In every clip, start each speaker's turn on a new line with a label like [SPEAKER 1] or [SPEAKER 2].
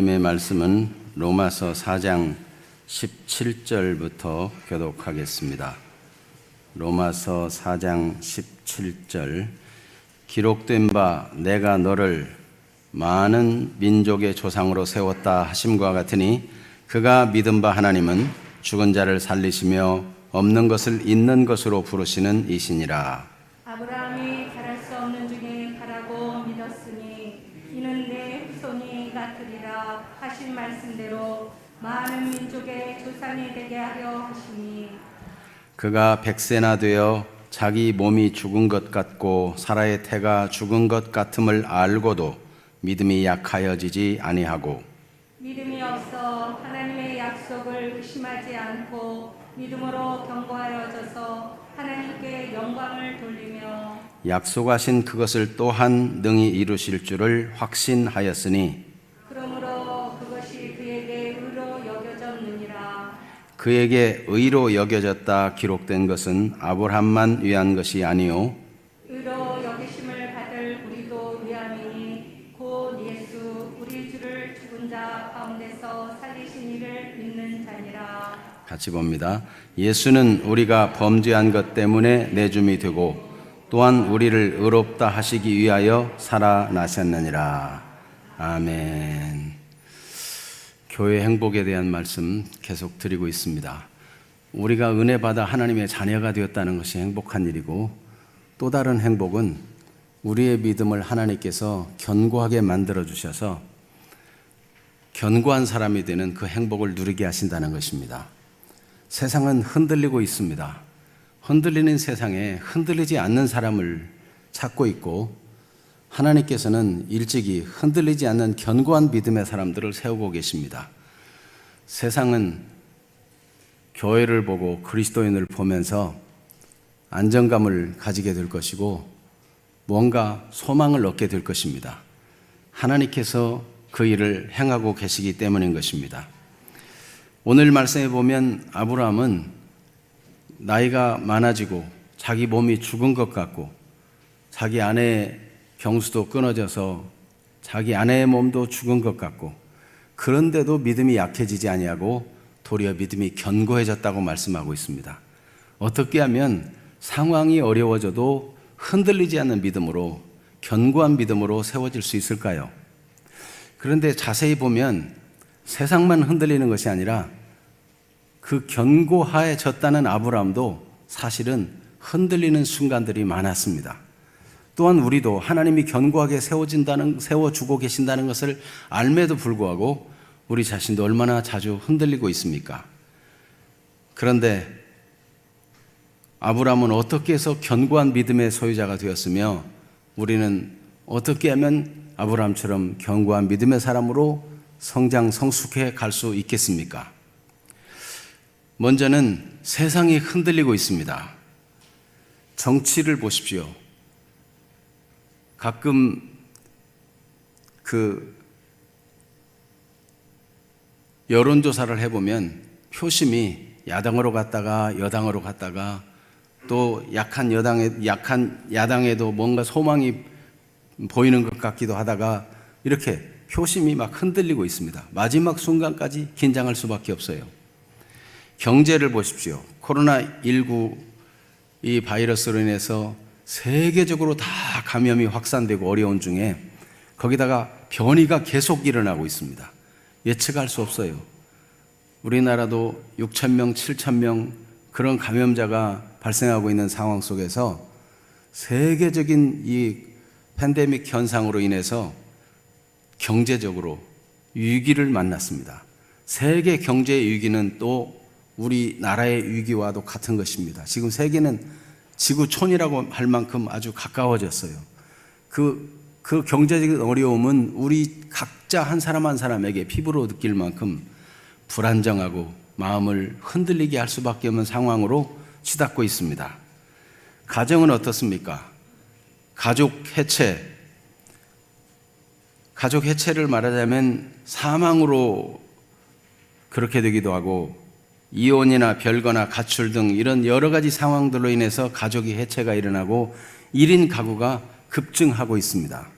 [SPEAKER 1] 하나님의 말씀은 로마서 4장 17절부터 교독하겠습니다. 로마서 4장 17절. 기록된 바 내가 너를 많은 민족의 조상으로 세웠다 하심과 같으니 그가 믿은 바 하나님은 죽은 자를 살리시며 없는 것을 있는 것으로 부르시는 이시니라.
[SPEAKER 2] 아브라함이 바랄 수 없는 중에 바라고 믿었으니 이는 내 후손이 같으리라 하신 말씀대로 많은 민족의 조상이 되게 하려 하시니
[SPEAKER 1] 그가 100세나 되어 자기 몸이 죽은 것 같고 사라의 태가 죽은 것 같음을 알고도 믿음이 약하여지지 아니하고
[SPEAKER 2] 믿음이 없어 하나님의 약속을 의심하지 않고 믿음으로 견고하여져서 하나님께 영광을 돌리며
[SPEAKER 1] 약속하신 그것을 또한 능히 이루실 줄을 확신하였으니
[SPEAKER 2] 그러므로 그것이 그에게 의로 여겨졌느니라.
[SPEAKER 1] 그에게 의로 여겨졌다 기록된 것은 아브라함만 위한 것이 아니요
[SPEAKER 2] 의로 여기심을 받을 우리도 위함이니 곧 예수 우리 주를 죽은 자 가운데서 살리신 이를 믿는 자니라.
[SPEAKER 1] 같이 봅니다. 예수는 우리가 범죄한 것 때문에 내줌이 되고 또한 우리를 의롭다 하시기 위하여 살아나셨느니라. 아멘. 교회 행복에 대한 말씀 계속 드리고 있습니다. 우리가 은혜 받아 하나님의 자녀가 되었다는 것이 행복한 일이고 또 다른 행복은 우리의 믿음을 하나님께서 견고하게 만들어 주셔서 견고한 사람이 되는 그 행복을 누리게 하신다는 것입니다. 세상은 흔들리고 있습니다. 흔들리는 세상에 흔들리지 않는 사람을 찾고 있고 하나님께서는 일찍이 흔들리지 않는 견고한 믿음의 사람들을 세우고 계십니다. 세상은 교회를 보고 그리스도인을 보면서 안정감을 가지게 될 것이고 뭔가 소망을 얻게 될 것입니다. 하나님께서 그 일을 행하고 계시기 때문인 것입니다. 오늘 말씀에 보면 아브라함은 나이가 많아지고 자기 몸이 죽은 것 같고 자기 아내의 경수도 끊어져서 자기 아내의 몸도 죽은 것 같고 그런데도 믿음이 약해지지 아니하고 도리어 믿음이 견고해졌다고 말씀하고 있습니다. 어떻게 하면 상황이 어려워져도 흔들리지 않는 믿음으로 견고한 믿음으로 세워질 수 있을까요? 그런데 자세히 보면 세상만 흔들리는 것이 아니라 그 견고해졌다는 아브라함도 사실은 흔들리는 순간들이 많았습니다. 또한 우리도 하나님이 견고하게 세워주고 계신다는 것을 알매도 불구하고 우리 자신도 얼마나 자주 흔들리고 있습니까? 그런데 아브라함은 어떻게 해서 견고한 믿음의 소유자가 되었으며 우리는 어떻게 하면 아브라함처럼 견고한 믿음의 사람으로 성장 성숙해 갈 수 있겠습니까? 먼저는 세상이 흔들리고 있습니다. 정치를 보십시오. 가끔 여론조사를 해보면 표심이 야당으로 갔다가 여당으로 갔다가 또 약한 야당에도 뭔가 소망이 보이는 것 같기도 하다가 이렇게 표심이 막 흔들리고 있습니다. 마지막 순간까지 긴장할 수밖에 없어요. 경제를 보십시오. 코로나19 이 바이러스로 인해서 세계적으로 다 감염이 확산되고 어려운 중에 거기다가 변이가 계속 일어나고 있습니다. 예측할 수 없어요. 우리나라도 6,000명, 7,000명 그런 감염자가 발생하고 있는 상황 속에서 세계적인 이 팬데믹 현상으로 인해서 경제적으로 위기를 만났습니다. 세계 경제의 위기는 또 우리나라의 위기와도 같은 것입니다. 지금 세계는 지구촌이라고 할 만큼 아주 가까워졌어요. 그 경제적인 어려움은 우리 각자 한 사람 한 사람에게 피부로 느낄 만큼 불안정하고 마음을 흔들리게 할 수밖에 없는 상황으로 치닫고 있습니다. 가정은 어떻습니까? 가족 해체를 말하자면 사망으로 그렇게 되기도 하고 이혼이나 별거나 가출 등 이런 여러 가지 상황들로 인해서 가족이 해체가 일어나고 1인 가구가 급증하고 있습니다.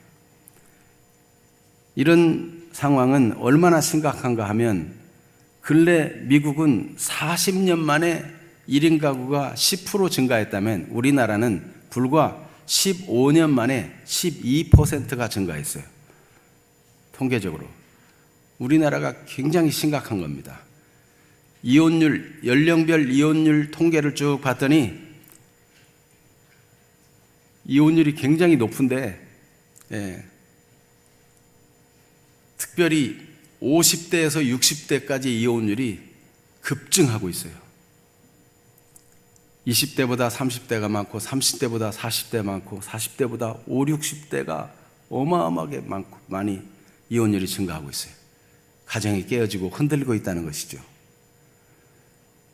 [SPEAKER 1] 이런 상황은 얼마나 심각한가 하면 근래 미국은 40년 만에 1인 가구가 10% 증가했다면 우리나라는 불과 15년 만에 12%가 증가했어요. 통계적으로. 우리나라가 굉장히 심각한 겁니다. 이혼율, 연령별 이혼율 통계를 쭉 봤더니 이혼율이 굉장히 높은데, 특별히 50대에서 60대까지 이혼율이 급증하고 있어요. 20대보다 30대가 많고 30대보다 40대 많고 40대보다 5, 60대가 어마어마하게 많이 이혼율이 증가하고 있어요. 가정이 깨어지고 흔들리고 있다는 것이죠.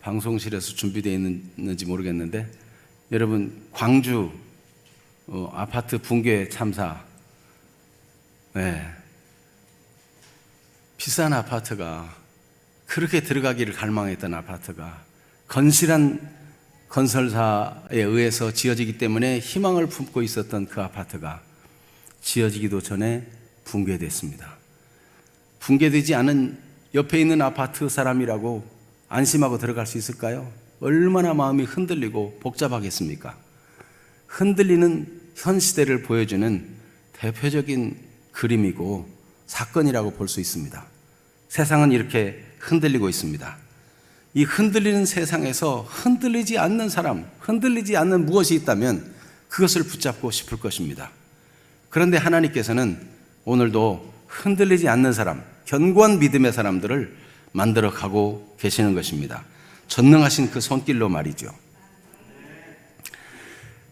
[SPEAKER 1] 방송실에서 준비되어 있는지 모르겠는데 여러분 광주 아파트 붕괴 참사, 비싼 아파트가, 그렇게 들어가기를 갈망했던 아파트가 건실한 건설사에 의해서 지어지기 때문에 희망을 품고 있었던 그 아파트가 지어지기도 전에 붕괴됐습니다. 붕괴되지 않은 옆에 있는 아파트 사람이라고 안심하고 들어갈 수 있을까요? 얼마나 마음이 흔들리고 복잡하겠습니까? 흔들리는 현 시대를 보여주는 대표적인 그림이고 사건이라고 볼 수 있습니다. 세상은 이렇게 흔들리고 있습니다. 이 흔들리는 세상에서 흔들리지 않는 사람, 흔들리지 않는 무엇이 있다면 그것을 붙잡고 싶을 것입니다. 그런데 하나님께서는 오늘도 흔들리지 않는 사람, 견고한 믿음의 사람들을 만들어 가고 계시는 것입니다. 전능하신 그 손길로 말이죠.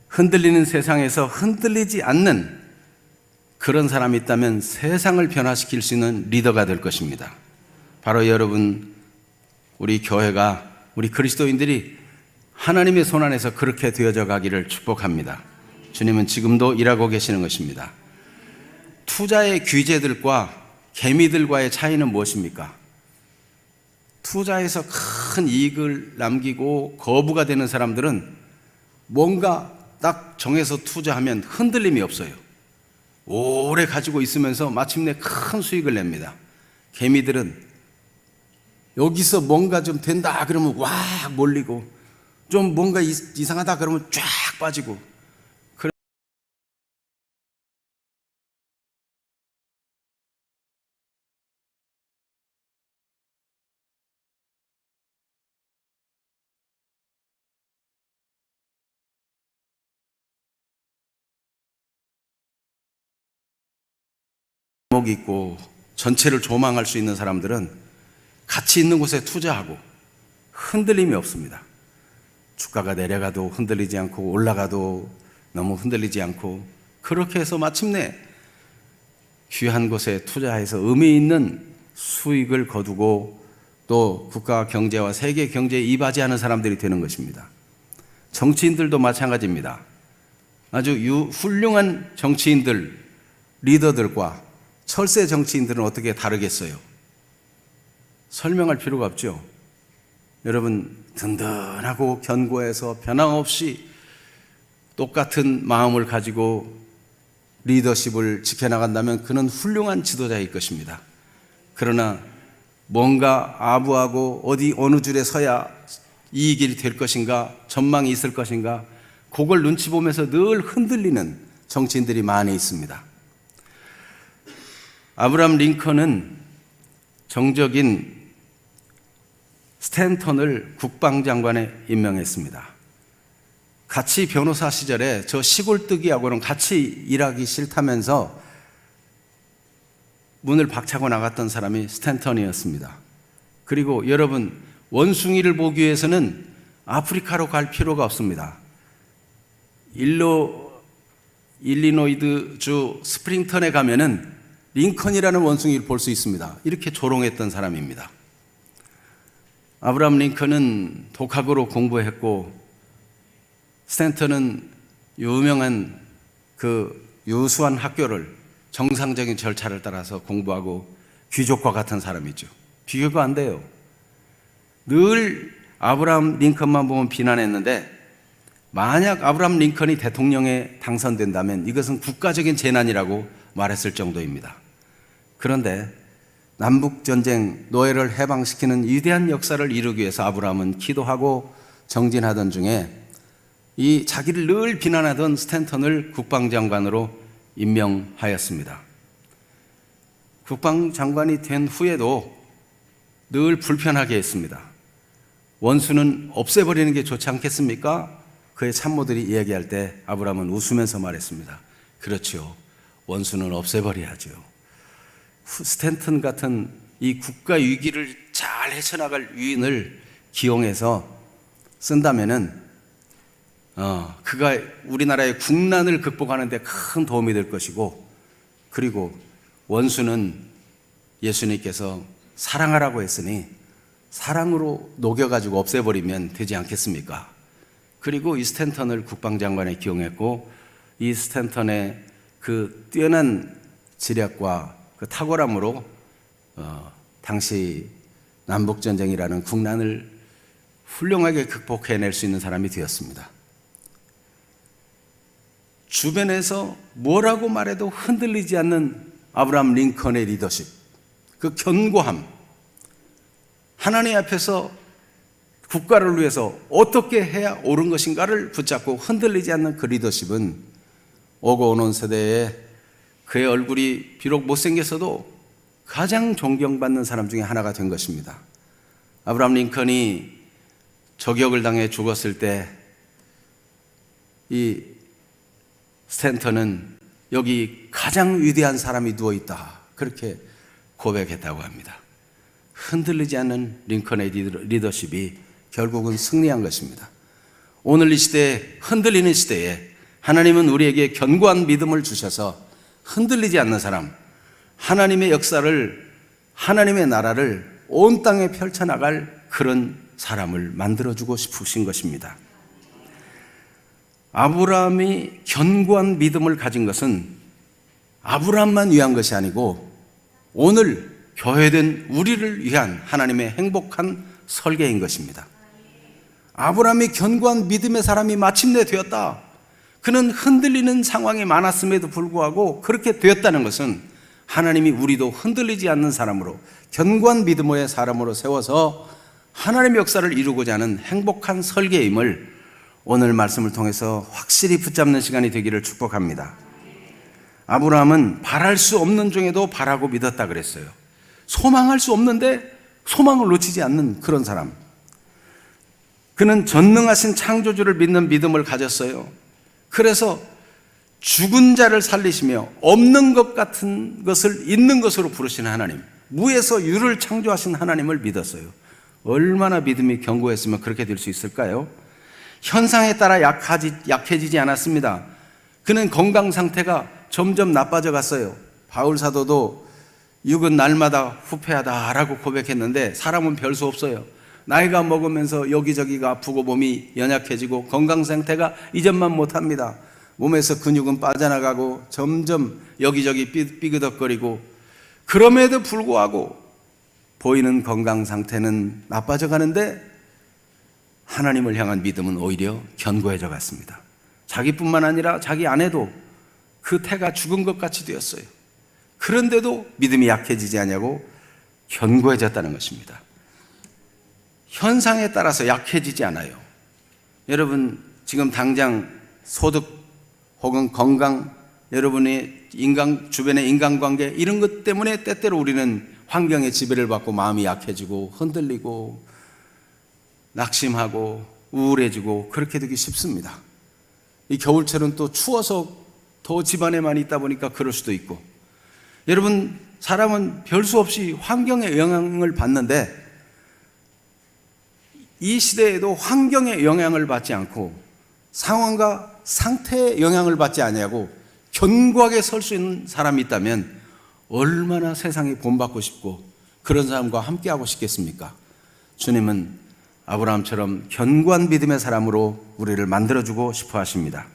[SPEAKER 1] 흔들리는 세상에서 흔들리지 않는 그런 사람이 있다면 세상을 변화시킬 수 있는 리더가 될 것입니다. 바로 여러분, 우리 교회가, 우리 그리스도인들이 하나님의 손 안에서 그렇게 되어져 가기를 축복합니다. 주님은 지금도 일하고 계시는 것입니다. 투자의 귀재들과 개미들과의 차이는 무엇입니까? 투자에서 큰 이익을 남기고 거부가 되는 사람들은 뭔가 딱 정해서 투자하면 흔들림이 없어요. 오래 가지고 있으면서 마침내 큰 수익을 냅니다. 개미들은 여기서 뭔가 좀 된다 그러면 와 몰리고, 좀 뭔가 이상하다 그러면 쫙 빠지고, 목 있고 전체를 조망할 수 있는 사람들은 가치 있는 곳에 투자하고 흔들림이 없습니다. 주가가 내려가도 흔들리지 않고 올라가도 너무 흔들리지 않고, 그렇게 해서 마침내 귀한 곳에 투자해서 의미 있는 수익을 거두고 또 국가 경제와 세계 경제에 이바지하는 사람들이 되는 것입니다. 정치인들도 마찬가지입니다. 아주 훌륭한 정치인들, 리더들과 철새 정치인들은 어떻게 다르겠어요? 설명할 필요가 없죠. 여러분, 든든하고 견고해서 변함없이 똑같은 마음을 가지고 리더십을 지켜나간다면 그는 훌륭한 지도자일 것입니다. 그러나 뭔가 아부하고 어느 줄에 서야 이익이 될 것인가, 전망이 있을 것인가, 그걸 눈치 보면서 늘 흔들리는 정치인들이 많이 있습니다. 아브라함 링컨은 정적인 스탠턴을 국방장관에 임명했습니다. 같이 변호사 시절에 저 시골뜨기하고는 같이 일하기 싫다면서 문을 박차고 나갔던 사람이 스탠턴이었습니다. 그리고 여러분, 원숭이를 보기 위해서는 아프리카로 갈 필요가 없습니다. 일리노이주 스프링턴에 가면은 링컨이라는 원숭이를 볼 수 있습니다. 이렇게 조롱했던 사람입니다. 아브라함 링컨은 독학으로 공부했고, 스탠턴은 유명한 그 유수한 학교를 정상적인 절차를 따라서 공부하고 귀족과 같은 사람이죠. 비교가 안 돼요. 늘 아브라함 링컨만 보면 비난했는데, 만약 아브라함 링컨이 대통령에 당선된다면 이것은 국가적인 재난이라고 말했을 정도입니다. 그런데 남북전쟁 노예를 해방시키는 위대한 역사를 이루기 위해서 아브라함은 기도하고 정진하던 중에 이 자기를 늘 비난하던 스탠턴을 국방장관으로 임명하였습니다. 국방장관이 된 후에도 늘 불편하게 했습니다. 원수는 없애버리는 게 좋지 않겠습니까? 그의 참모들이 이야기할 때 아브라함은 웃으면서 말했습니다. 그렇죠. 원수는 없애버려야죠. 스탠턴 같은 이 국가 위기를 잘 헤쳐나갈 위인을 기용해서 쓴다면은 그가 우리나라의 국난을 극복하는 데 큰 도움이 될 것이고, 그리고 원수는 예수님께서 사랑하라고 했으니 사랑으로 녹여가지고 없애버리면 되지 않겠습니까? 그리고 이 스탠턴을 국방장관에 기용했고, 이 스탠턴의 그 뛰어난 지략과 그 탁월함으로 당시 남북전쟁이라는 국난을 훌륭하게 극복해낼 수 있는 사람이 되었습니다. 주변에서 뭐라고 말해도 흔들리지 않는 아브라함 링컨의 리더십, 그 견고함, 하나님 앞에서 국가를 위해서 어떻게 해야 옳은 것인가를 붙잡고 흔들리지 않는 그 리더십은 오고 오는 세대에 그의 얼굴이 비록 못생겼어도 가장 존경받는 사람 중에 하나가 된 것입니다. 아브라함 링컨이 저격을 당해 죽었을 때 이 스탠턴은 여기 가장 위대한 사람이 누워있다, 그렇게 고백했다고 합니다. 흔들리지 않는 링컨의 리더십이 결국은 승리한 것입니다. 오늘 이 시대에, 흔들리는 시대에 하나님은 우리에게 견고한 믿음을 주셔서 흔들리지 않는 사람, 하나님의 역사를, 하나님의 나라를 온 땅에 펼쳐나갈 그런 사람을 만들어주고 싶으신 것입니다. 아브라함이 견고한 믿음을 가진 것은 아브라함만 위한 것이 아니고 오늘 교회된 우리를 위한 하나님의 행복한 설계인 것입니다. 아브라함이 견고한 믿음의 사람이 마침내 되었다. 그는 흔들리는 상황이 많았음에도 불구하고 그렇게 되었다는 것은 하나님이 우리도 흔들리지 않는 사람으로, 견고한 믿음의 사람으로 세워서 하나님의 역사를 이루고자 하는 행복한 설계임을 오늘 말씀을 통해서 확실히 붙잡는 시간이 되기를 축복합니다. 아브라함은 바랄 수 없는 중에도 바라고 믿었다 그랬어요. 소망할 수 없는데 소망을 놓치지 않는 그런 사람. 그는 전능하신 창조주를 믿는 믿음을 가졌어요. 그래서 죽은 자를 살리시며 없는 것 같은 것을 있는 것으로 부르시는 하나님, 무에서 유를 창조하신 하나님을 믿었어요. 얼마나 믿음이 견고했으면 그렇게 될 수 있을까요? 현상에 따라 약해지지 않았습니다. 그는 건강 상태가 점점 나빠져 갔어요. 바울 사도도 육은 날마다 후패하다라고 고백했는데 사람은 별 수 없어요. 나이가 먹으면서 여기저기가 아프고 몸이 연약해지고 건강 상태가 이전만 못합니다. 몸에서 근육은 빠져나가고 점점 여기저기 삐그덕거리고, 그럼에도 불구하고 보이는 건강 상태는 나빠져 가는데 하나님을 향한 믿음은 오히려 견고해져 갔습니다. 자기뿐만 아니라 자기 아내도 그 태가 죽은 것 같이 되었어요. 그런데도 믿음이 약해지지 않냐고 견고해졌다는 것입니다. 현상에 따라서 약해지지 않아요. 여러분, 지금 당장 소득 혹은 건강, 여러분의 주변의 인간관계, 이런 것 때문에 때때로 우리는 환경의 지배를 받고 마음이 약해지고 흔들리고 낙심하고 우울해지고 그렇게 되기 쉽습니다. 이 겨울철은 또 추워서 더 집안에만 있다 보니까 그럴 수도 있고, 여러분, 사람은 별 수 없이 환경의 영향을 받는데 이 시대에도 환경의 영향을 받지 않고 상황과 상태의 영향을 받지 않냐고 견고하게 설 수 있는 사람이 있다면 얼마나 세상이 본받고 싶고 그런 사람과 함께하고 싶겠습니까? 주님은 아브라함처럼 견고한 믿음의 사람으로 우리를 만들어주고 싶어 하십니다.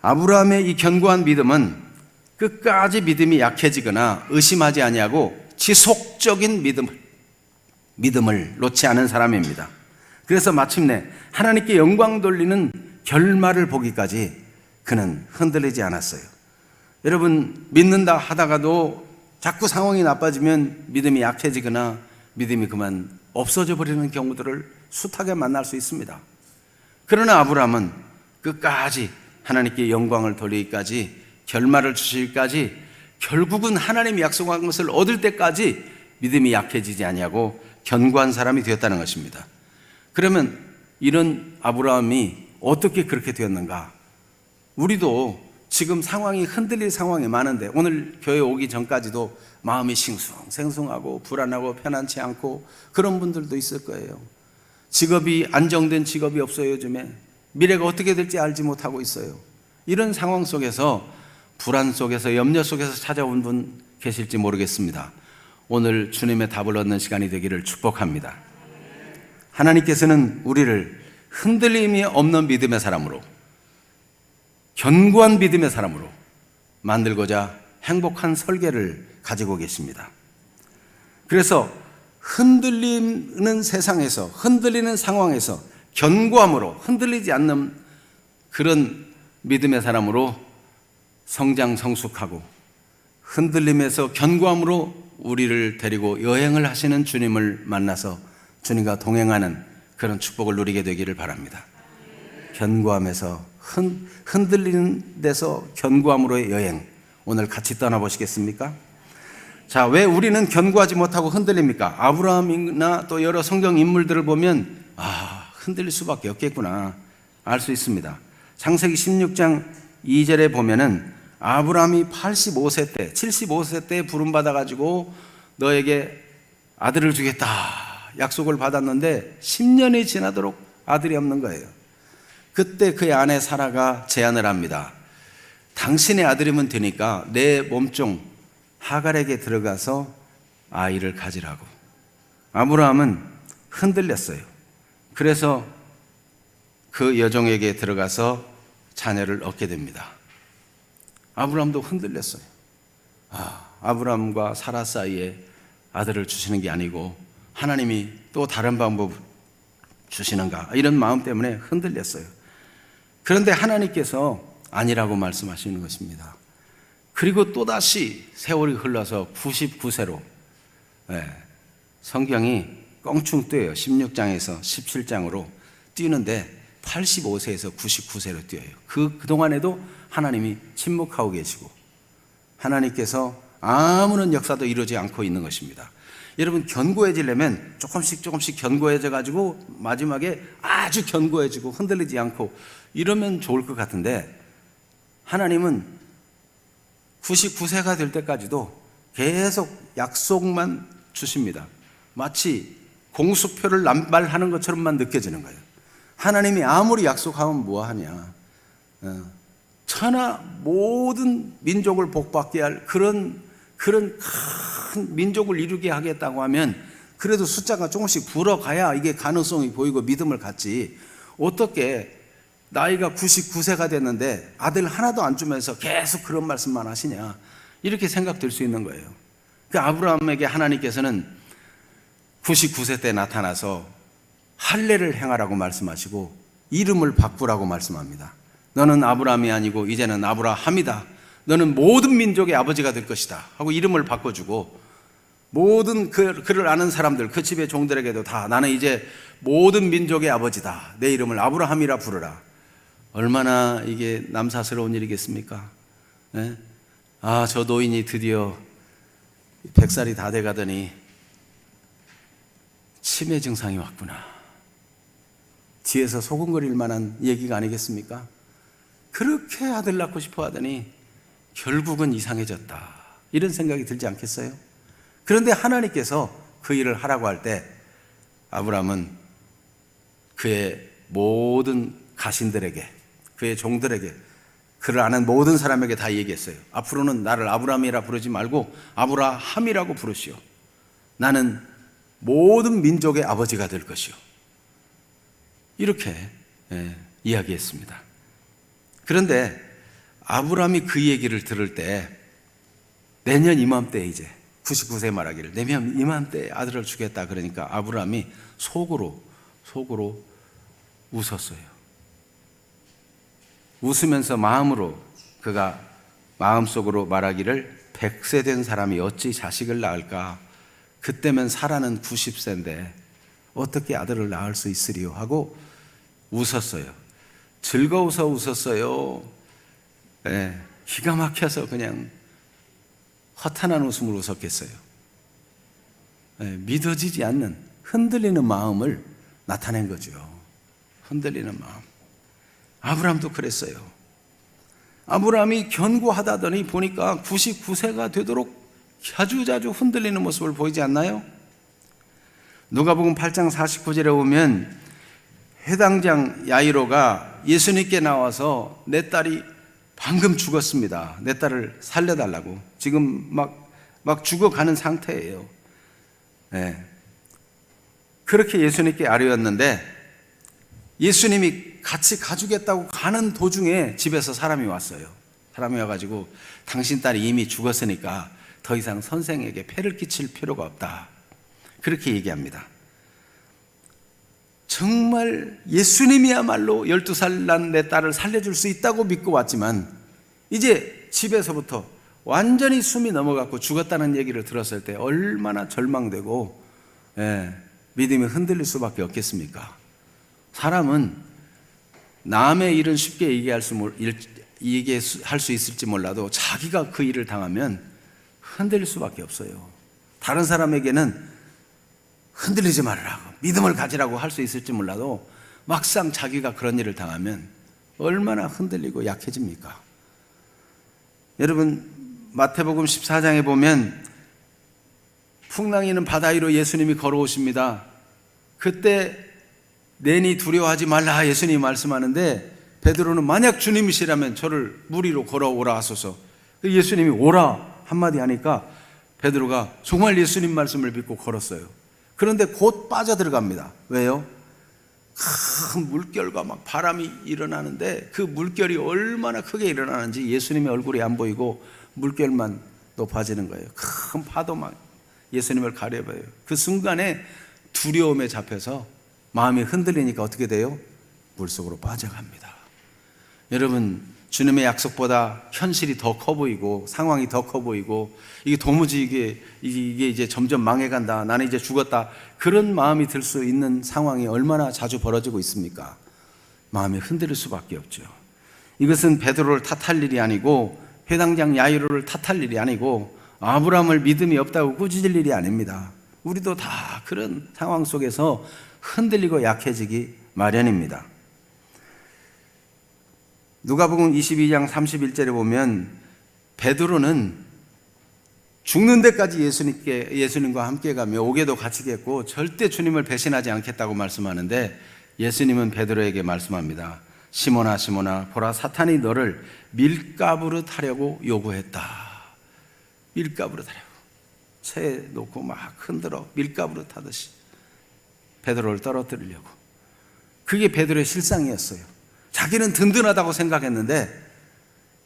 [SPEAKER 1] 아브라함의 이 견고한 믿음은 끝까지 믿음이 약해지거나 의심하지 아니하고 지속적인 믿음을 놓지 않은 사람입니다. 그래서 마침내 하나님께 영광 돌리는 결말을 보기까지 그는 흔들리지 않았어요. 여러분, 믿는다 하다가도 자꾸 상황이 나빠지면 믿음이 약해지거나 믿음이 그만 없어져 버리는 경우들을 숱하게 만날 수 있습니다. 그러나 아브라함은 끝까지 하나님께 영광을 돌리기까지, 결말을 주시기까지, 결국은 하나님이 약속한 것을 얻을 때까지 믿음이 약해지지 아니하고 견고한 사람이 되었다는 것입니다. 그러면 이런 아브라함이 어떻게 그렇게 되었는가? 우리도 지금 상황이 흔들릴 상황이 많은데, 오늘 교회 오기 전까지도 마음이 싱숭생숭하고 불안하고 편안치 않고 그런 분들도 있을 거예요. 직업이, 안정된 직업이 없어요. 요즘에 미래가 어떻게 될지 알지 못하고 있어요. 이런 상황 속에서, 불안 속에서, 염려 속에서 찾아온 분 계실지 모르겠습니다. 오늘 주님의 답을 얻는 시간이 되기를 축복합니다. 하나님께서는 우리를 흔들림이 없는 믿음의 사람으로, 견고한 믿음의 사람으로 만들고자 행복한 설계를 가지고 계십니다. 그래서 흔들리는 세상에서, 흔들리는 상황에서 견고함으로, 흔들리지 않는 그런 믿음의 사람으로 성장 성숙하고, 흔들림에서 견고함으로 우리를 데리고 여행을 하시는 주님을 만나서 주님과 동행하는 그런 축복을 누리게 되기를 바랍니다. 견고함에서, 흔들리는 데서 견고함으로의 여행, 오늘 같이 떠나보시겠습니까? 자, 왜 우리는 견고하지 못하고 흔들립니까? 아브라함이나 또 여러 성경 인물들을 보면 흔들릴 수밖에 없겠구나 알 수 있습니다. 창세기 16장 2절에 보면은 아브라함이 85세 때, 75세 때 부름받아가지고 너에게 아들을 주겠다 약속을 받았는데 10년이 지나도록 아들이 없는 거예요. 그때 그의 아내 사라가 제안을 합니다. 당신의 아들이면 되니까 내 몸종 하갈에게 들어가서 아이를 가지라고. 아브라함은 흔들렸어요. 그래서 그 여종에게 들어가서 자녀를 얻게 됩니다. 아브라함도 흔들렸어요. 아브라함과 사라 사이에 아들을 주시는 게 아니고 하나님이 또 다른 방법 주시는가, 이런 마음 때문에 흔들렸어요. 그런데 하나님께서 아니라고 말씀하시는 것입니다. 그리고 또다시 세월이 흘러서 99세로, 성경이 껑충 뛰어요. 16장에서 17장으로 뛰는데 85세에서 99세로 뛰어요. 그동안에도 하나님이 침묵하고 계시고 하나님께서 아무런 역사도 이루지 않고 있는 것입니다. 여러분, 견고해지려면 조금씩 견고해져 가지고 마지막에 아주 견고해지고 흔들리지 않고 이러면 좋을 것 같은데, 하나님은 99세가 될 때까지도 계속 약속만 주십니다. 마치 공수표를 남발하는 것처럼만 느껴지는 거예요. 하나님이 아무리 약속하면 뭐하냐, 천하 모든 민족을 복받게 할 그런 큰 민족을 이루게 하겠다고 하면 그래도 숫자가 조금씩 불어가야 이게 가능성이 보이고 믿음을 갖지, 어떻게 나이가 99세가 됐는데 아들 하나도 안 주면서 계속 그런 말씀만 하시냐, 이렇게 생각될 수 있는 거예요. 그 아브라함에게 하나님께서는 99세 때 나타나서 할례를 행하라고 말씀하시고 이름을 바꾸라고 말씀합니다. 너는 아브라함이 아니고 이제는 아브라함이다. 너는 모든 민족의 아버지가 될 것이다 하고 이름을 바꿔주고, 모든 그를 아는 사람들, 그 집의 종들에게도 다 나는 이제 모든 민족의 아버지다, 내 이름을 아브라함이라 부르라. 얼마나 이게 남사스러운 일이겠습니까? 네? 저 노인이 드디어 100살이 다 돼가더니 치매 증상이 왔구나. 뒤에서 소곤거릴 만한 얘기가 아니겠습니까? 그렇게 아들 낳고 싶어 하더니 결국은 이상해졌다, 이런 생각이 들지 않겠어요? 그런데 하나님께서 그 일을 하라고 할 때 아브라함은 그의 모든 가신들에게, 그의 종들에게, 그를 아는 모든 사람에게 다 얘기했어요. 앞으로는 나를 아브라함이라 부르지 말고 아브라함이라고 부르시오. 나는 모든 민족의 아버지가 될 것이오. 이렇게 이야기했습니다. 그런데 아브라함이 그 얘기를 들을 때 내년 이맘때, 이제 99세 말하기를 내년 이맘때 아들을 주겠다 그러니까 아브라함이 속으로 웃었어요. 웃으면서 마음으로, 그가 마음속으로 말하기를 100세 된 사람이 어찌 자식을 낳을까? 그때면 사라는 90세인데 어떻게 아들을 낳을 수 있으리요? 하고 웃었어요. 즐거워서 웃었어요. 네, 기가 막혀서 그냥 허탄한 웃음을 웃었겠어요. 네, 믿어지지 않는 흔들리는 마음을 나타낸 거죠. 흔들리는 마음. 아브라함도 그랬어요. 아브라함이 견고하다더니 보니까 99세가 되도록 자주자주 흔들리는 모습을 보이지 않나요? 누가복음 8장 49절에 보면 회당장 야이로가 예수님께 나와서 내 딸이 방금 죽었습니다. 내 딸을 살려달라고. 지금 막 죽어가는 상태예요. 네. 그렇게 예수님께 아뢰었는데 예수님이 같이 가주겠다고 가는 도중에 집에서 사람이 왔어요. 사람이 와가지고 당신 딸이 이미 죽었으니까 더 이상 선생에게 폐를 끼칠 필요가 없다. 그렇게 얘기합니다. 정말 예수님이야말로 12살 난 내 딸을 살려줄 수 있다고 믿고 왔지만 이제 집에서부터 완전히 숨이 넘어갔고 죽었다는 얘기를 들었을 때 얼마나 절망되고 믿음이 흔들릴 수밖에 없겠습니까? 사람은 남의 일은 쉽게 얘기할 수 있을지 몰라도 자기가 그 일을 당하면 흔들릴 수밖에 없어요. 다른 사람에게는 흔들리지 말라고 믿음을 가지라고 할 수 있을지 몰라도 막상 자기가 그런 일을 당하면 얼마나 흔들리고 약해집니까? 여러분 마태복음 14장에 보면 풍랑이는 바다 위로 예수님이 걸어오십니다. 그때 내니 두려워하지 말라 예수님이 말씀하는데 베드로는 만약 주님이시라면 저를 물 위로 걸어오라 하소서. 예수님이 오라 한마디 하니까 베드로가 정말 예수님 말씀을 믿고 걸었어요. 그런데 곧 빠져들어갑니다. 왜요? 큰 물결과 막 바람이 일어나는데 그 물결이 얼마나 크게 일어나는지 예수님의 얼굴이 안 보이고 물결만 높아지는 거예요. 큰 파도만 예수님을 가려봐요. 그 순간에 두려움에 잡혀서 마음이 흔들리니까 어떻게 돼요? 물속으로 빠져갑니다. 여러분 주님의 약속보다 현실이 더 커 보이고 상황이 더 커 보이고 이게 도무지 이게 이제 점점 망해간다. 나는 이제 죽었다. 그런 마음이 들 수 있는 상황이 얼마나 자주 벌어지고 있습니까? 마음이 흔들릴 수밖에 없죠. 이것은 베드로를 탓할 일이 아니고 회당장 야이로를 탓할 일이 아니고 아브라함을 믿음이 없다고 꾸짖을 일이 아닙니다. 우리도 다 그런 상황 속에서 흔들리고 약해지기 마련입니다. 누가복음 22장 31절에 보면 베드로는 죽는 데까지 예수님과 함께 가며 옥에도 갇히겠고 절대 주님을 배신하지 않겠다고 말씀하는데 예수님은 베드로에게 말씀합니다. 시몬아 시몬아 보라 사탄이 너를 밀가부로 타려고 요구했다. 밀가부로 타려고 채 놓고 막 흔들어 밀가부로 타듯이 베드로를 떨어뜨리려고. 그게 베드로의 실상이었어요. 자기는 든든하다고 생각했는데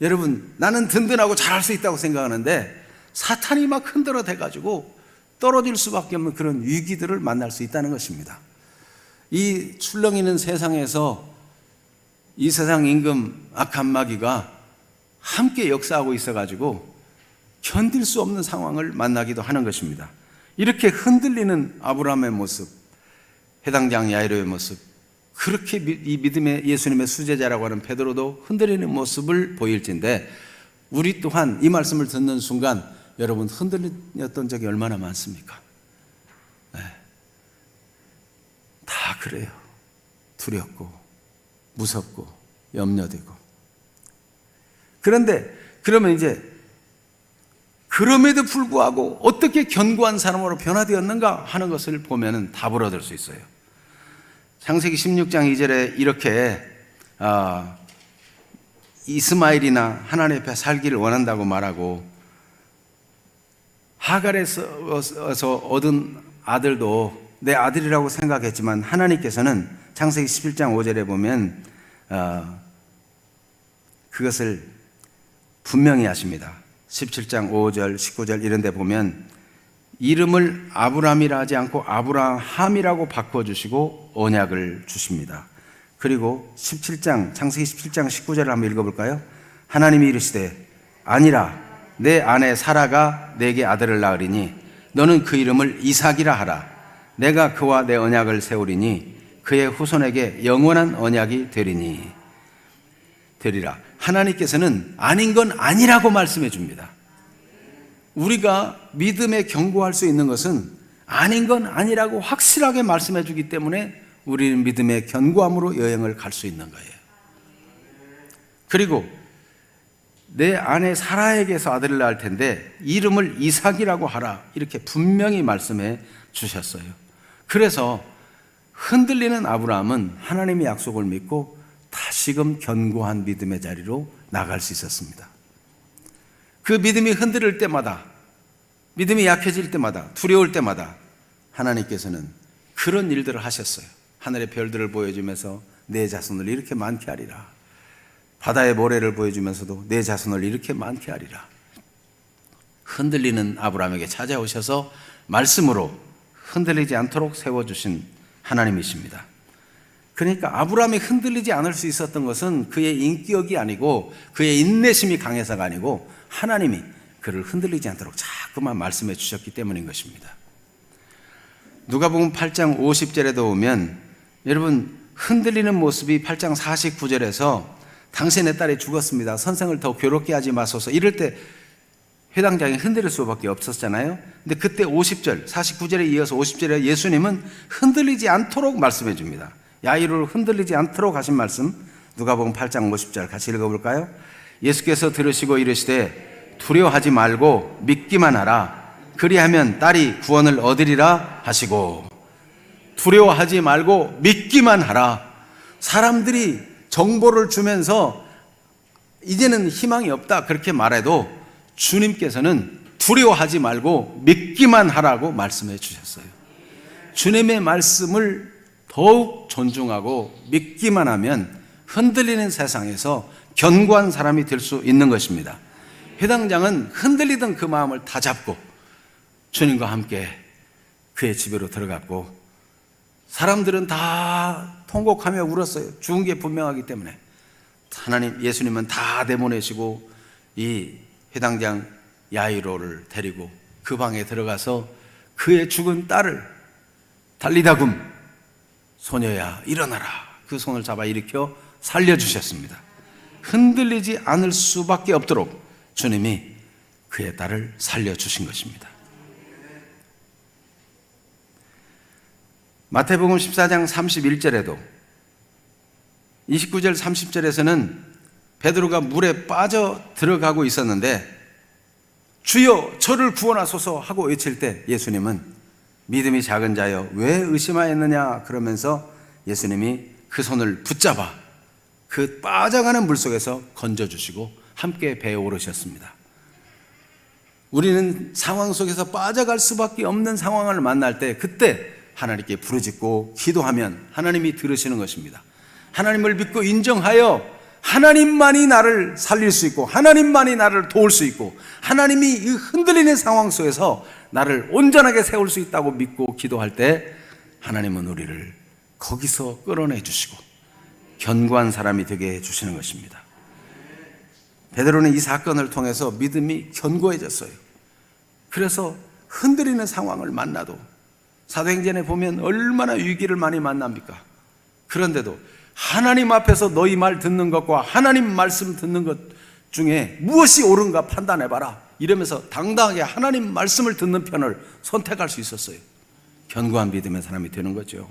[SPEAKER 1] 여러분 나는 든든하고 잘할 수 있다고 생각하는데 사탄이 막 흔들어 대가지고 떨어질 수밖에 없는 그런 위기들을 만날 수 있다는 것입니다. 이 출렁이는 세상에서 이 세상 임금 악한 마귀가 함께 역사하고 있어가지고 견딜 수 없는 상황을 만나기도 하는 것입니다. 이렇게 흔들리는 아브라함의 모습, 회당장 야이로의 모습, 그렇게 이 믿음의 예수님의 수제자라고 하는 베드로도 흔들리는 모습을 보일진데 우리 또한 이 말씀을 듣는 순간 여러분 흔들렸던 적이 얼마나 많습니까? 네. 다 그래요. 두렵고 무섭고 염려되고. 그런데 그러면 이제 그럼에도 불구하고 어떻게 견고한 사람으로 변화되었는가 하는 것을 보면 답을 얻을 수 있어요. 창세기 16장 2절에 이렇게 이스마엘이나 하나님 앞에 살기를 원한다고 말하고 하갈에서 얻은 아들도 내 아들이라고 생각했지만 하나님께서는 창세기 17장 5절에 보면 그것을 분명히 하십니다. 17장 5절 19절 이런 데 보면 이름을 아브람이라 하지 않고 아브라함이라고 바꿔주시고 언약을 주십니다. 그리고 창세기 17장 19절을 한번 읽어볼까요? 하나님이 이르시되 아니라 내 아내 사라가 내게 아들을 낳으리니 너는 그 이름을 이삭이라 하라. 내가 그와 내 언약을 세우리니 그의 후손에게 영원한 언약이 되리라. 하나님께서는 아닌 건 아니라고 말씀해 줍니다. 우리가 믿음에 견고할 수 있는 것은 아닌 건 아니라고 확실하게 말씀해 주기 때문에 우리는 믿음의 견고함으로 여행을 갈 수 있는 거예요. 그리고 내 아내 사라에게서 아들을 낳을 텐데 이름을 이삭이라고 하라, 이렇게 분명히 말씀해 주셨어요. 그래서 흔들리는 아브라함은 하나님의 약속을 믿고 다시금 견고한 믿음의 자리로 나갈 수 있었습니다. 그 믿음이 흔들릴 때마다, 믿음이 약해질 때마다, 두려울 때마다 하나님께서는 그런 일들을 하셨어요. 하늘의 별들을 보여주면서 내 자손을 이렇게 많게 하리라. 바다의 모래를 보여주면서도 내 자손을 이렇게 많게 하리라. 흔들리는 아브라함에게 찾아오셔서 말씀으로 흔들리지 않도록 세워주신 하나님이십니다. 그러니까 아브라함이 흔들리지 않을 수 있었던 것은 그의 인격이 아니고 그의 인내심이 강해서가 아니고 하나님이 그를 흔들리지 않도록 자꾸만 말씀해 주셨기 때문인 것입니다. 누가복음 8장 50절에도 보면 여러분 흔들리는 모습이 8장 49절에서 당신의 딸이 죽었습니다. 선생을 더 괴롭게 하지 마소서. 이럴 때 회당장이 흔들릴 수밖에 없었잖아요. 근데 그때 50절, 49절에 이어서 50절에 예수님은 흔들리지 않도록 말씀해 줍니다. 야이로를 흔들리지 않도록 하신 말씀, 누가복음 8장 50절 같이 읽어볼까요? 예수께서 들으시고 이르시되 두려워하지 말고 믿기만 하라. 그리하면 딸이 구원을 얻으리라 하시고, 두려워하지 말고 믿기만 하라. 사람들이 정보를 주면서 이제는 희망이 없다 그렇게 말해도 주님께서는 두려워하지 말고 믿기만 하라고 말씀해 주셨어요. 주님의 말씀을 더욱 존중하고 믿기만 하면 흔들리는 세상에서 견고한 사람이 될 수 있는 것입니다. 회당장은 흔들리던 그 마음을 다 잡고 주님과 함께 그의 집으로 들어갔고, 사람들은 다 통곡하며 울었어요. 죽은 게 분명하기 때문에. 하나님, 예수님은 다 내보내시고 이 회당장 야이로를 데리고 그 방에 들어가서 그의 죽은 딸을 달리다굼, 소녀야 일어나라, 그 손을 잡아 일으켜 살려주셨습니다. 흔들리지 않을 수밖에 없도록 주님이 그의 딸을 살려주신 것입니다. 마태복음 14장 31절에도 29절 30절에서는 베드로가 물에 빠져 들어가고 있었는데 주여 저를 구원하소서 하고 외칠 때 예수님은 믿음이 작은 자여 왜 의심하였느냐 그러면서 예수님이 그 손을 붙잡아 그 빠져가는 물속에서 건져주시고 함께 배에 오르셨습니다. 우리는 상황 속에서 빠져갈 수밖에 없는 상황을 만날 때 그때 하나님께 부르짖고 기도하면 하나님이 들으시는 것입니다. 하나님을 믿고 인정하여 하나님만이 나를 살릴 수 있고 하나님만이 나를 도울 수 있고 하나님이 이 흔들리는 상황 속에서 나를 온전하게 세울 수 있다고 믿고 기도할 때 하나님은 우리를 거기서 끌어내 주시고 견고한 사람이 되게 해주시는 것입니다. 베드로는 이 사건을 통해서 믿음이 견고해졌어요. 그래서 흔들리는 상황을 만나도, 사도행전에 보면 얼마나 위기를 많이 만납니까? 그런데도 하나님 앞에서 너희 말 듣는 것과 하나님 말씀 듣는 것 중에 무엇이 옳은가 판단해봐라 이러면서 당당하게 하나님 말씀을 듣는 편을 선택할 수 있었어요. 견고한 믿음의 사람이 되는 거죠.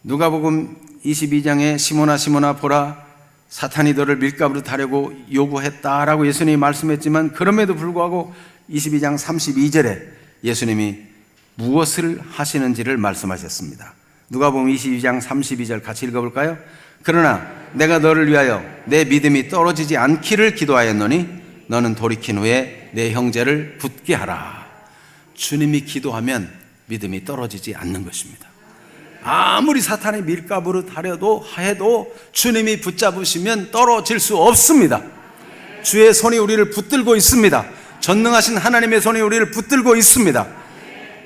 [SPEAKER 1] 누가복음 22장에 시몬아 시몬아 보라 사탄이 너를 밀가부로 타려고 요구했다라고 예수님이 말씀했지만 그럼에도 불구하고 22장 32절에 예수님이 무엇을 하시는지를 말씀하셨습니다. 누가복음 22장 32절 같이 읽어볼까요? 그러나 내가 너를 위하여 내 믿음이 떨어지지 않기를 기도하였노니 너는 돌이킨 후에 내 형제를 붙게 하라. 주님이 기도하면 믿음이 떨어지지 않는 것입니다. 아무리 사탄이 밀가부로 타려도 해도 주님이 붙잡으시면 떨어질 수 없습니다. 주의 손이 우리를 붙들고 있습니다. 전능하신 하나님의 손이 우리를 붙들고 있습니다.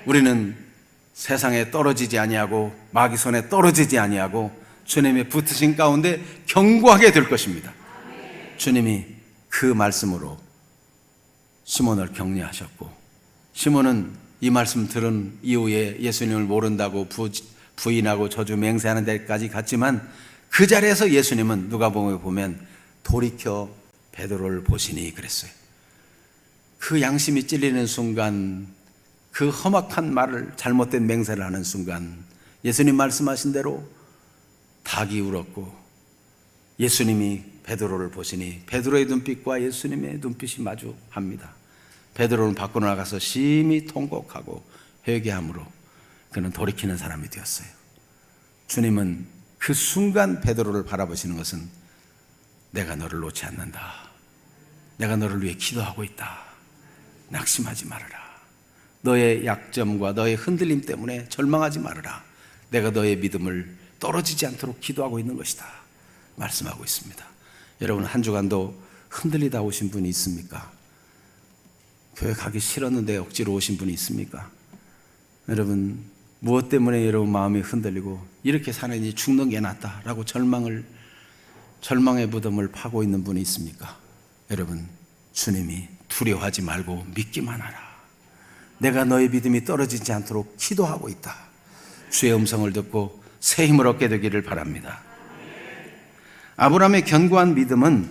[SPEAKER 1] 우리는 세상에 떨어지지 아니하고 마귀 손에 떨어지지 아니하고 주님의 붙으신 가운데 견고하게 될 것입니다. 주님이 그 말씀으로 시몬을 격려하셨고, 시몬은 이 말씀 들은 이후에 예수님을 모른다고 부인하고 저주 맹세하는 데까지 갔지만, 그 자리에서 예수님은 누가복음에 보면 돌이켜 베드로를 보시니 그랬어요. 그 양심이 찔리는 순간, 그 험악한 말을, 잘못된 맹세를 하는 순간 예수님 말씀하신 대로 닭이 울었고, 예수님이 베드로를 보시니 베드로의 눈빛과 예수님의 눈빛이 마주합니다. 베드로는 밖으로 나가서 심히 통곡하고 회개함으로 그는 돌이키는 사람이 되었어요. 주님은 그 순간 베드로를 바라보시는 것은, 내가 너를 놓지 않는다, 내가 너를 위해 기도하고 있다, 낙심하지 말아라, 너의 약점과 너의 흔들림 때문에 절망하지 말아라, 내가 너의 믿음을 떨어지지 않도록 기도하고 있는 것이다 말씀하고 있습니다. 여러분, 한 주간도 흔들리다 오신 분이 있습니까? 교회 가기 싫었는데 억지로 오신 분이 있습니까? 여러분, 무엇 때문에 여러분 마음이 흔들리고 이렇게 사느니 죽는 게 낫다라고 절망의 무덤을 파고 있는 분이 있습니까? 여러분, 주님이 두려워하지 말고 믿기만 하라, 내가 너의 믿음이 떨어지지 않도록 기도하고 있다, 주의 음성을 듣고 새 힘을 얻게 되기를 바랍니다. 아브라함의 견고한 믿음은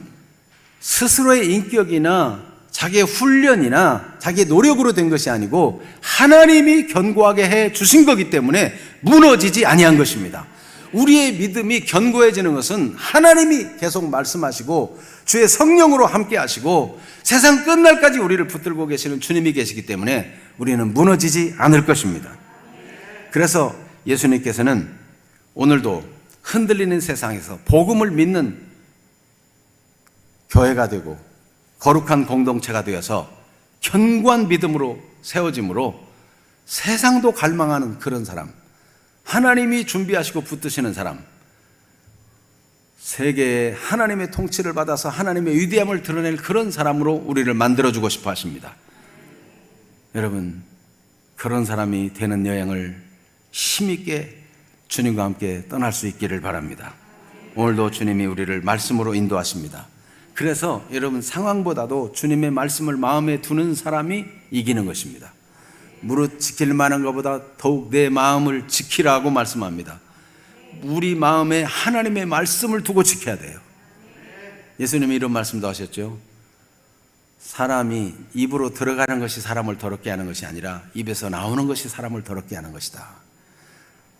[SPEAKER 1] 스스로의 인격이나 자기의 훈련이나 자기의 노력으로 된 것이 아니고 하나님이 견고하게 해 주신 거기 때문에 무너지지 아니한 것입니다. 우리의 믿음이 견고해지는 것은 하나님이 계속 말씀하시고 주의 성령으로 함께 하시고 세상 끝날까지 우리를 붙들고 계시는 주님이 계시기 때문에 우리는 무너지지 않을 것입니다. 그래서 예수님께서는 오늘도 흔들리는 세상에서 복음을 믿는 교회가 되고 거룩한 공동체가 되어서 견고한 믿음으로 세워짐으로 세상도 갈망하는 그런 사람, 하나님이 준비하시고 붙드시는 사람, 세계에 하나님의 통치를 받아서 하나님의 위대함을 드러낼 그런 사람으로 우리를 만들어주고 싶어 하십니다. 여러분, 그런 사람이 되는 여행을 힘있게 주님과 함께 떠날 수 있기를 바랍니다. 오늘도 주님이 우리를 말씀으로 인도하십니다. 그래서 여러분, 상황보다도 주님의 말씀을 마음에 두는 사람이 이기는 것입니다. 무릇 지킬 만한 것보다 더욱 내 마음을 지키라고 말씀합니다. 우리 마음에 하나님의 말씀을 두고 지켜야 돼요. 예수님이 이런 말씀도 하셨죠. 사람이 입으로 들어가는 것이 사람을 더럽게 하는 것이 아니라 입에서 나오는 것이 사람을 더럽게 하는 것이다.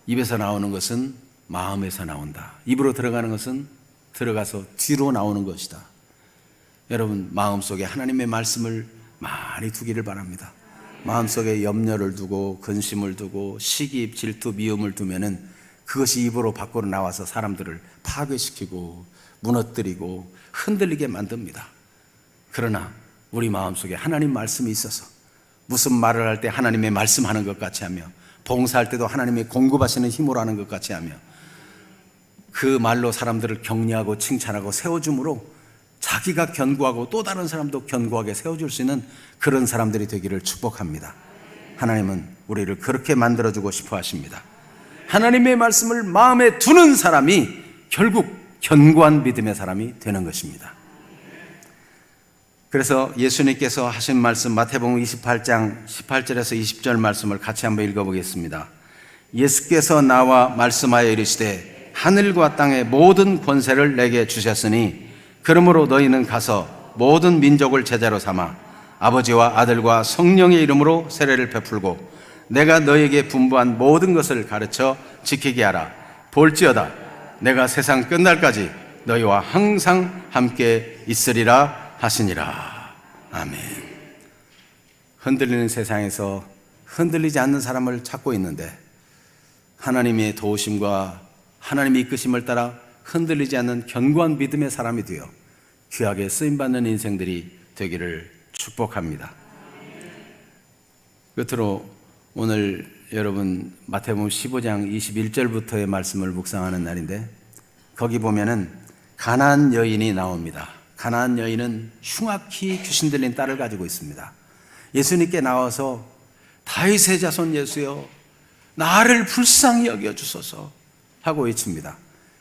[SPEAKER 1] 입에서 나오는 것은 마음에서 나온다. 입으로 들어가는 것은 들어가서 뒤로 나오는 것이다. 여러분, 마음속에 하나님의 말씀을 많이 두기를 바랍니다. 마음속에 염려를 두고 근심을 두고 시기, 질투, 미움을 두면은 그것이 입으로 밖으로 나와서 사람들을 파괴시키고 무너뜨리고 흔들리게 만듭니다. 그러나 우리 마음속에 하나님 말씀이 있어서 무슨 말을 할 때 하나님의 말씀하는 것 같이 하며 봉사할 때도 하나님의 공급하시는 힘으로 하는 것 같이 하며 그 말로 사람들을 격려하고 칭찬하고 세워줌으로 자기가 견고하고 또 다른 사람도 견고하게 세워줄 수 있는 그런 사람들이 되기를 축복합니다. 하나님은 우리를 그렇게 만들어주고 싶어 하십니다. 하나님의 말씀을 마음에 두는 사람이 결국 견고한 믿음의 사람이 되는 것입니다. 그래서 예수님께서 하신 말씀 마태복음 28장 18절에서 20절 말씀을 같이 한번 읽어보겠습니다. 예수께서 나와 말씀하여 이르시되 하늘과 땅의 모든 권세를 내게 주셨으니 그러므로 너희는 가서 모든 민족을 제자로 삼아 아버지와 아들과 성령의 이름으로 세례를 베풀고 내가 너희에게 분부한 모든 것을 가르쳐 지키게 하라. 볼지어다 내가 세상 끝날까지 너희와 항상 함께 있으리라 하시니라. 아멘. 흔들리는 세상에서 흔들리지 않는 사람을 찾고 있는데 하나님의 도우심과 하나님의 이끄심을 따라 흔들리지 않는 견고한 믿음의 사람이 되어 귀하게 쓰임받는 인생들이 되기를 축복합니다. 끝으로 오늘 여러분 마태복음 15장 21절부터의 말씀을 묵상하는 날인데 거기 보면은 가나안 여인이 나옵니다. 가나안 여인은 흉악히 귀신 들린 딸을 가지고 있습니다. 예수님께 나와서 다윗의 자손 예수여 나를 불쌍히 여겨주소서 하고 외칩니다.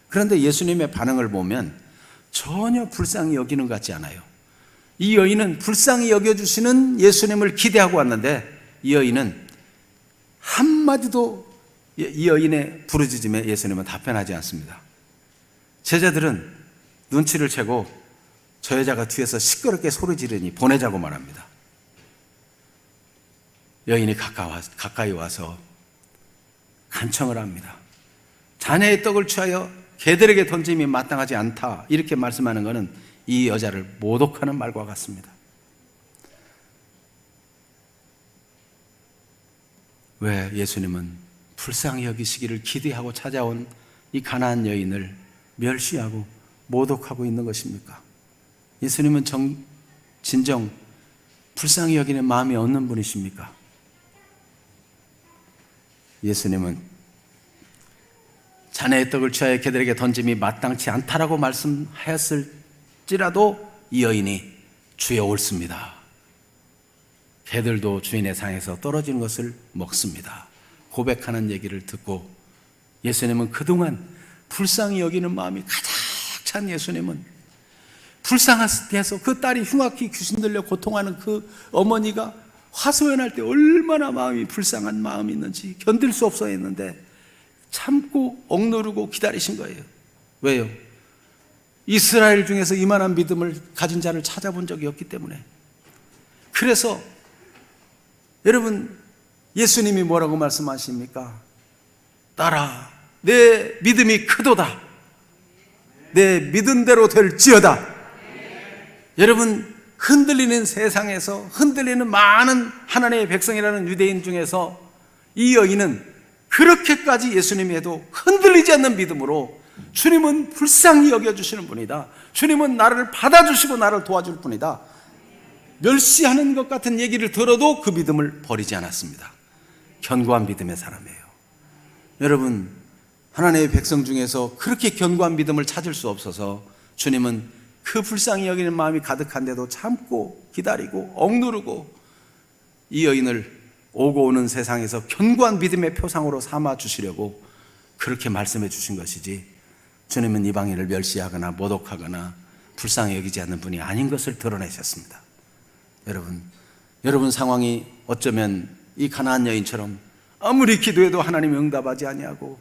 [SPEAKER 1] 그런데 예수님의 반응을 보면 전혀 불쌍히 여기는 것 같지 않아요. 이 여인은 불쌍히 여겨주시는 예수님을 기대하고 왔는데 이 여인은 한마디도 이 여인의 부르짖음에 예수님은 답변하지 않습니다. 제자들은 눈치를 채고 저 여자가 뒤에서 시끄럽게 소리 지르니 보내자고 말합니다. 여인이 가까이 와서 간청을 합니다. 자네의 떡을 취하여 개들에게 던짐이 마땅하지 않다, 이렇게 말씀하는 것은 이 여자를 모독하는 말과 같습니다. 왜 예수님은 불쌍히 여기시기를 기대하고 찾아온 이 가나안 여인을 멸시하고 모독하고 있는 것입니까? 예수님은 진정 불쌍히 여기는 마음이 없는 분이십니까? 예수님은 자네의 떡을 취하여 개들에게 던짐이 마땅치 않다라고 말씀하였을지라도 이 여인이 주여 옳습니다, 개들도 주인의 상에서 떨어지는 것을 먹습니다, 고백하는 얘기를 듣고 예수님은 그동안 불쌍히 여기는 마음이 가득 찬 예수님은 불쌍해서 그 딸이 흉악히 귀신 들려 고통하는 그 어머니가 화소연할 때 얼마나 마음이 불쌍한 마음이 있는지 견딜 수 없어 했는데 참고 억누르고 기다리신 거예요. 왜요? 이스라엘 중에서 이만한 믿음을 가진 자를 찾아본 적이 없기 때문에. 그래서 여러분, 예수님이 뭐라고 말씀하십니까? 딸아, 내 믿음이 크도다, 내 믿은 대로 될지어다. 여러분, 흔들리는 세상에서 흔들리는 많은 하나님의 백성이라는 유대인 중에서 이 여인은 그렇게까지 예수님이 해도 흔들리지 않는 믿음으로 주님은 불쌍히 여겨주시는 분이다, 주님은 나를 받아주시고 나를 도와줄 분이다, 멸시하는 것 같은 얘기를 들어도 그 믿음을 버리지 않았습니다. 견고한 믿음의 사람이에요. 여러분, 하나님의 백성 중에서 그렇게 견고한 믿음을 찾을 수 없어서 주님은 그 불쌍히 여기는 마음이 가득한데도 참고 기다리고 억누르고 이 여인을 오고 오는 세상에서 견고한 믿음의 표상으로 삼아 주시려고 그렇게 말씀해 주신 것이지, 주님은 이방인을 멸시하거나 모독하거나 불쌍히 여기지 않는 분이 아닌 것을 드러내셨습니다. 여러분 상황이 어쩌면 이 가나안 여인처럼 아무리 기도해도 하나님이 응답하지 아니하고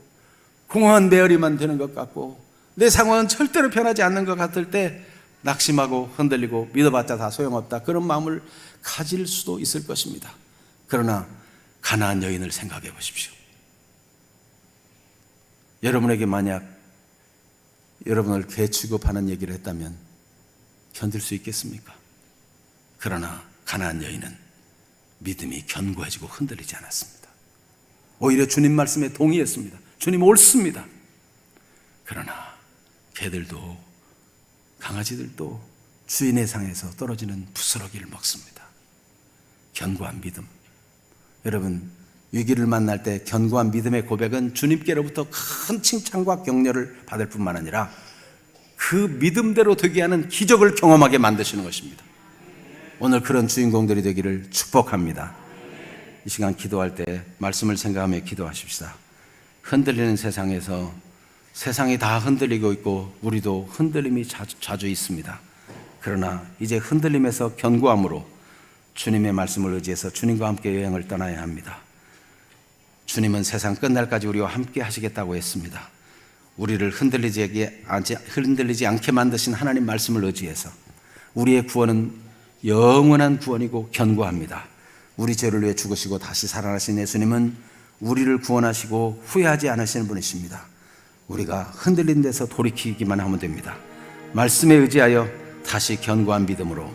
[SPEAKER 1] 공허한 메아리만 되는 것 같고 내 상황은 절대로 변하지 않는 것 같을 때 낙심하고 흔들리고 믿어봤자 다 소용없다, 그런 마음을 가질 수도 있을 것입니다. 그러나 가나안 여인을 생각해 보십시오. 여러분에게 만약 여러분을 개 취급하는 얘기를 했다면 견딜 수 있겠습니까? 그러나 가나안 여인은 믿음이 견고해지고 흔들리지 않았습니다. 오히려 주님 말씀에 동의했습니다. 주님 옳습니다. 그러나 개들도 강아지들도 주인의 상에서 떨어지는 부스러기를 먹습니다. 견고한 믿음. 여러분, 위기를 만날 때 견고한 믿음의 고백은 주님께로부터 큰 칭찬과 격려를 받을 뿐만 아니라 그 믿음대로 되게 하는 기적을 경험하게 만드시는 것입니다. 오늘 그런 주인공들이 되기를 축복합니다. 이 시간 기도할 때 말씀을 생각하며 기도하십시다. 흔들리는 세상에서 세상이 다 흔들리고 있고 우리도 흔들림이 자주 있습니다. 그러나 이제 흔들림에서 견고함으로 주님의 말씀을 의지해서 주님과 함께 여행을 떠나야 합니다. 주님은 세상 끝날까지 우리와 함께 하시겠다고 했습니다. 우리를 흔들리지 않게 만드신 하나님 말씀을 의지해서 우리의 구원은 영원한 구원이고 견고합니다. 우리 죄를 위해 죽으시고 다시 살아나신 예수님은 우리를 구원하시고 후회하지 않으시는 분이십니다. 우리가 흔들린 데서 돌이키기만 하면 됩니다. 말씀에 의지하여 다시 견고한 믿음으로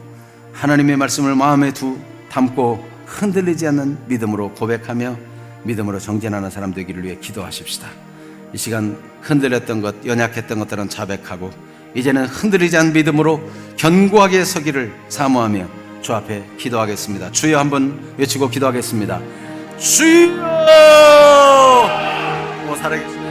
[SPEAKER 1] 하나님의 말씀을 마음에 담고 흔들리지 않는 믿음으로 고백하며 믿음으로 정진하는 사람 되기를 위해 기도하십시다. 이 시간 흔들렸던 것, 연약했던 것들은 자백하고 이제는 흔들리지 않는 믿음으로 견고하게 서기를 사모하며 주 앞에 기도하겠습니다. 주여 한번 외치고 기도하겠습니다. 주여! 살아계신